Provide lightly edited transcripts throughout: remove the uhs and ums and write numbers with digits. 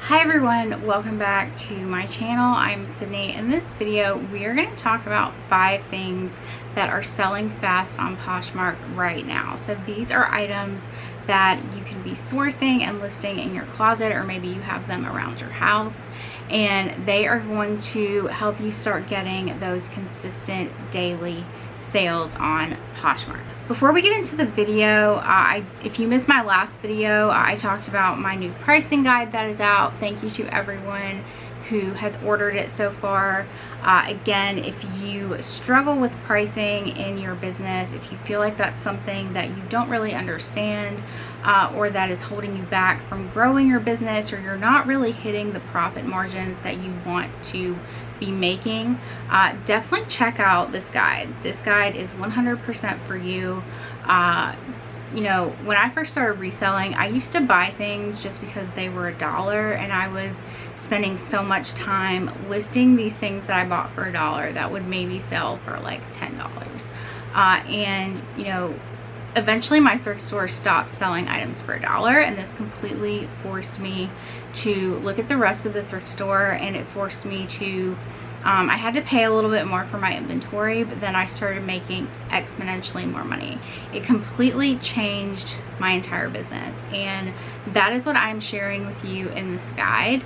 Hi everyone, welcome back to my channel. I'm Sydney. In this video, we are going to talk about 5 things that are selling fast on Poshmark right now. So these are items that you can be sourcing and listing in your closet, or maybe you have them around your house, and they are going to help you start getting those consistent daily sales on Poshmark. Before we get into the video, if you missed my last video, I talked about my new pricing guide that is out. Thank you to everyone who has ordered it so far. Again, if you struggle with pricing in your business, if you feel like that's something that you don't really understand, or that is holding you back from growing your business, or you're not really hitting the profit margins that you want to be making, definitely check out this guide. This guide is 100% for you. You know, when I first started reselling, I used to buy things just because they were $1, and I was spending so much time listing these things that I bought for $1 that would maybe sell for like $10. And you know, eventually my thrift store stopped selling items for $1, and this completely forced me to look at the rest of the thrift store, and it forced me to I had to pay a little bit more for my inventory, but then I started making exponentially more money. It completely changed my entire business, and that is what I'm sharing with you in this guide,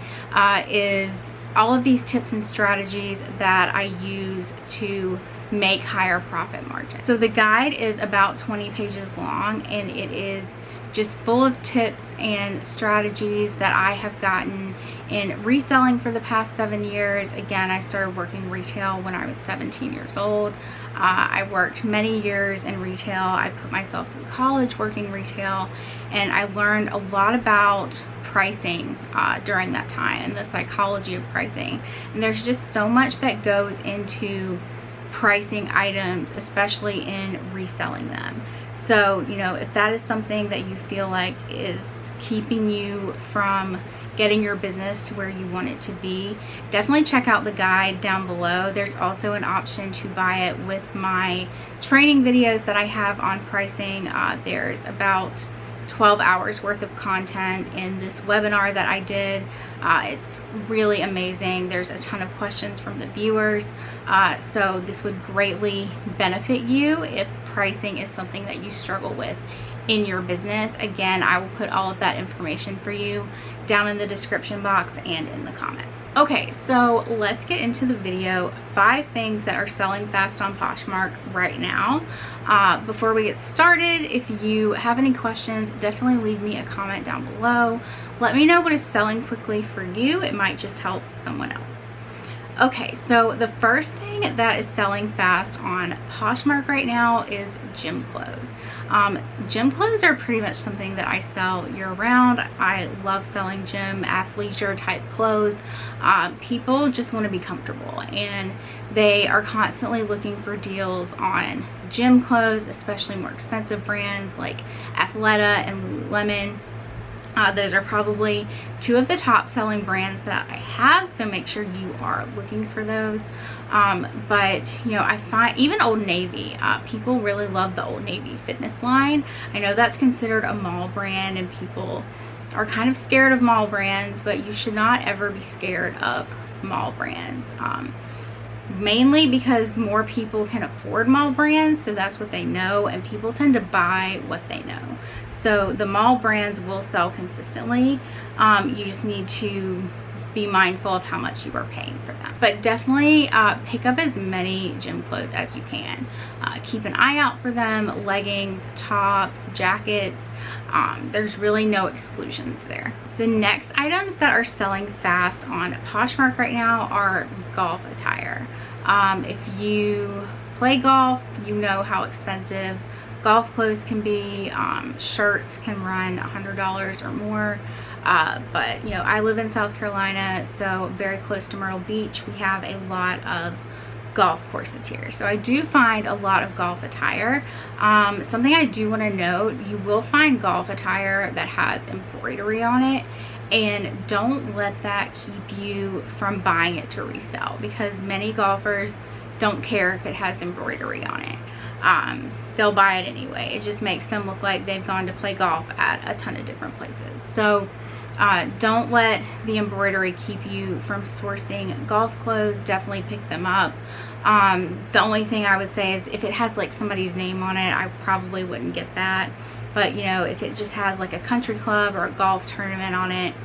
is all of these tips and strategies that I use to make higher profit margins. So the guide is about 20 pages long, and it is just full of tips and strategies that I have gotten in reselling for the past 7 years. Again, I started working retail when I was 17 years old. I worked many years in retail. I put myself through college working retail, and I learned a lot about pricing during that time, and the psychology of pricing. And there's just so much that goes into pricing items, especially in reselling them. So, you know, if that is something that you feel like is keeping you from getting your business to where you want it to be, definitely check out the guide down below. There's also an option to buy it with my training videos that I have on pricing. There's about 12 hours worth of content in this webinar that I did. It's really amazing. There's a ton of questions from the viewers, so this would greatly benefit you if pricing is something that you struggle with in your business. Again, I will put all of that information for you down in the description box and in the comments. Okay, so let's get into the video. 5 things that are selling fast on Poshmark right now. Before we get started, if you have any questions, definitely leave me a comment down below. Let me know what is selling quickly for you. It might just help someone else. Okay, so the first thing that is selling fast on Poshmark right now is gym clothes. Gym clothes are pretty much something that I sell year-round. I love selling gym, athleisure type clothes. People just want to be comfortable, and they are constantly looking for deals on gym clothes, especially more expensive brands like Athleta and Lululemon. Those are probably 2 of the top selling brands that I have, so make sure you are looking for those. But you know, I find even Old Navy, people really love the Old Navy fitness line. I know that's considered a mall brand, and people are kind of scared of mall brands, but you should not ever be scared of mall brands. Mainly because more people can afford mall brands, so that's what they know, and people tend to buy what they know. So the mall brands will sell consistently. You just need to be mindful of how much you are paying for them. But definitely pick up as many gym clothes as you can. Keep an eye out for them. Leggings, tops, jackets. There's really no exclusions there. The next items that are selling fast on Poshmark right now are golf attire. If you play golf, you know how expensive golf clothes can be. Shirts can run $100 or more. But you know, I live in South Carolina, so very close to Myrtle Beach. We have a lot of golf courses here, so I do find a lot of golf attire. Something I do want to note, you will find golf attire that has embroidery on it, and don't let that keep you from buying it to resell, because many golfers don't care if it has embroidery on it. They'll buy it anyway. It just makes them look like they've gone to play golf at a ton of different places. So Don't let the embroidery keep you from sourcing golf clothes. Definitely pick them up. The only thing I would say is if it has like somebody's name on it, I probably wouldn't get that. But you know, if it just has like a country club or a golf tournament on it,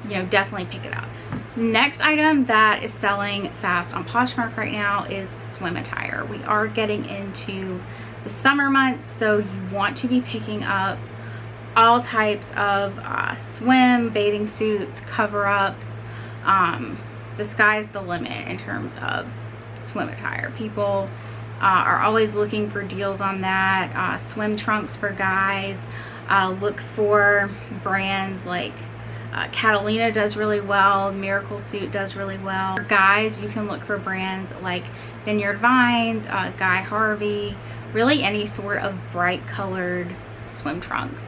you know, definitely pick it up. The next item that is selling fast on Poshmark right now is swim attire. We are getting into the summer months, so you want to be picking up all types of swim, bathing suits, cover-ups. The sky's the limit in terms of swim attire. People are always looking for deals on that. Swim trunks for guys. Look for brands like Catalina does really well. Miracle Suit does really well. For guys, you can look for brands like Vineyard Vines, Guy Harvey. Really any sort of bright colored swim trunks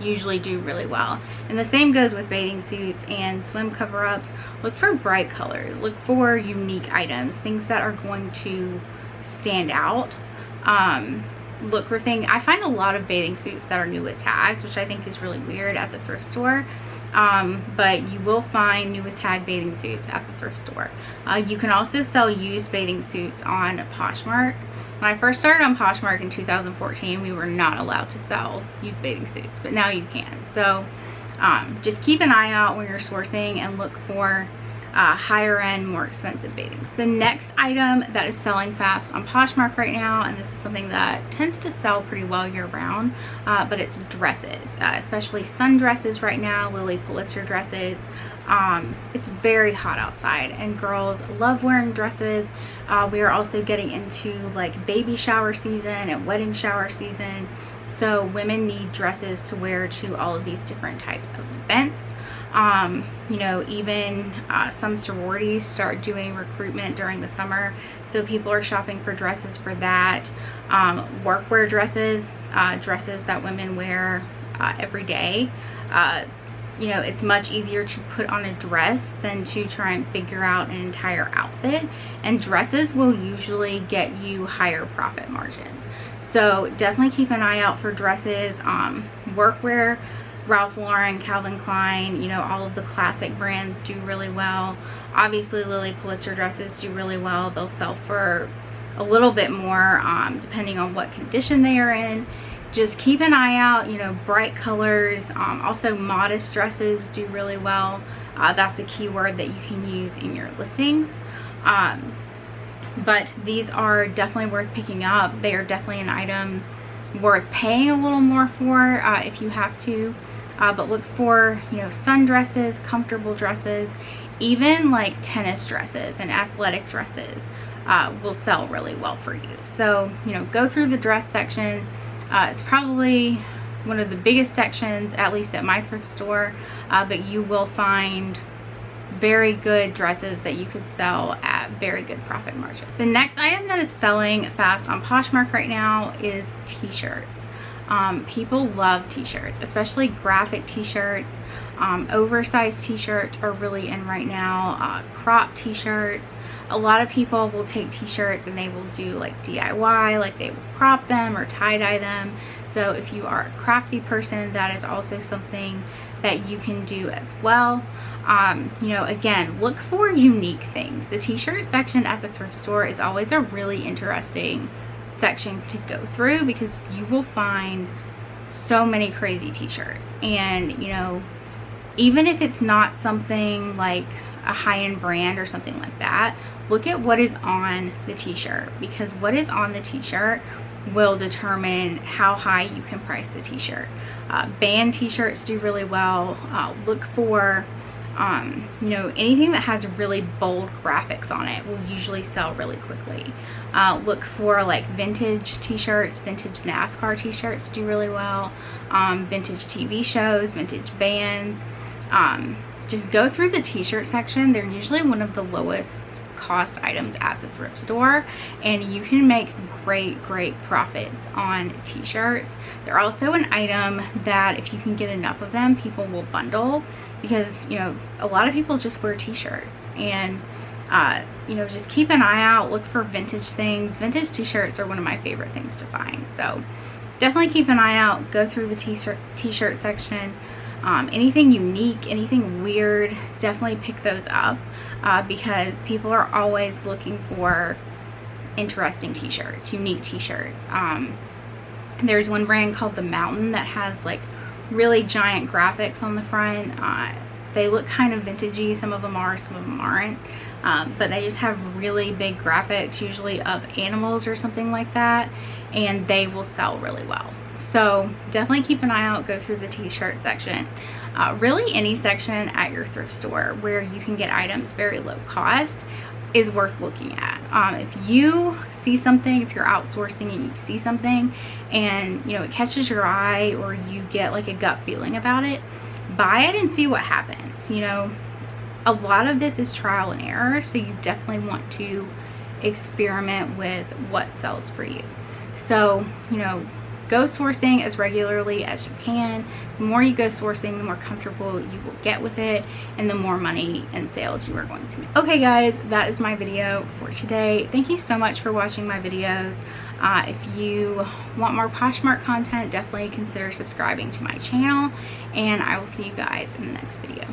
usually do really well. And the same goes with bathing suits and swim cover-ups. Look for bright colors. Look for unique items, things that are going to stand out. Look for things. I find a lot of bathing suits that are new with tags, which I think is really weird at the thrift store. But you will find new with tag bathing suits at the thrift store. You can also sell used bathing suits on Poshmark. When I first started on Poshmark in 2014, we were not allowed to sell used bathing suits, but now you can. So just keep an eye out when you're sourcing and look for higher end, more expensive bathing. The next item that is selling fast on Poshmark right now, and this is something that tends to sell pretty well year round, but it's dresses, especially sundresses right now, Lily Pulitzer dresses. It's very hot outside and girls love wearing dresses. We are also getting into like baby shower season and wedding shower season. So women need dresses to wear to all of these different types of events. You know, even some sororities start doing recruitment during the summer, so people are shopping for dresses for that. Workwear dresses, dresses that women wear every day. You know, it's much easier to put on a dress than to try and figure out an entire outfit, and dresses will usually get you higher profit margins. So definitely keep an eye out for dresses. Workwear, Ralph Lauren, Calvin Klein, you know, all of the classic brands do really well. Obviously Lily Pulitzer dresses do really well. They'll sell for a little bit more depending on what condition they are in. Just keep an eye out, you know, bright colors. Also modest dresses do really well. That's a keyword that you can use in your listings. But these are definitely worth picking up. They are definitely an item worth paying a little more for if you have to. But look for, you know, sundresses, comfortable dresses, even like tennis dresses and athletic dresses will sell really well for you. So, you know, go through the dress section. It's probably one of the biggest sections, at least at my thrift store, but you will find very good dresses that you could sell at very good profit margin. The next item that is selling fast on Poshmark right now is t-shirts. People love t-shirts, especially graphic t-shirts. Oversized t-shirts are really in right now. Crop t-shirts. A lot of people will take t-shirts and they will do like DIY, like they will crop them or tie-dye them. So if you are a crafty person, that is also something that you can do as well. You know, again, look for unique things. The t-shirt section at the thrift store is always a really interesting section to go through because you will find so many crazy t-shirts. And, you know, even if it's not something like a high-end brand or something like that, look at what is on the t-shirt, because what is on the t-shirt will determine how high you can price the t-shirt. Band t-shirts do really well. Look for you know, anything that has really bold graphics on it will usually sell really quickly. Look for like vintage t-shirts. Vintage NASCAR t-shirts do really well. Vintage TV shows, vintage bands. Just go through the t-shirt section. They're usually one of the lowest cost items at the thrift store, and you can make great profits on t-shirts. They're also an item that if you can get enough of them, people will bundle, because, you know, a lot of people just wear t-shirts. And you know, just keep an eye out, look for vintage things. Vintage t-shirts are one of my favorite things to find, so definitely keep an eye out. Go through the t-shirt section. Anything unique, anything weird, definitely pick those up because people are always looking for interesting t-shirts, unique t-shirts. There's one brand called The Mountain that has like really giant graphics on the front. They look kind of vintagey, some of them are, some of them aren't, but they just have really big graphics, usually of animals or something like that, and they will sell really well. So definitely keep an eye out, go through the t-shirt section. Really any section at your thrift store where you can get items very low cost is worth looking at. If you see something, if you're outsourcing and you see something and you know it catches your eye or you get like a gut feeling about it, buy it and see what happens. You know, a lot of this is trial and error, so you definitely want to experiment with what sells for you. So, you know, go sourcing as regularly as you can. The more you go sourcing, the more comfortable you will get with it and the more money and sales you are going to make. Okay guys, that is my video for today. Thank you so much for watching my videos. If you want more Poshmark content, definitely consider subscribing to my channel, and I will see you guys in the next video.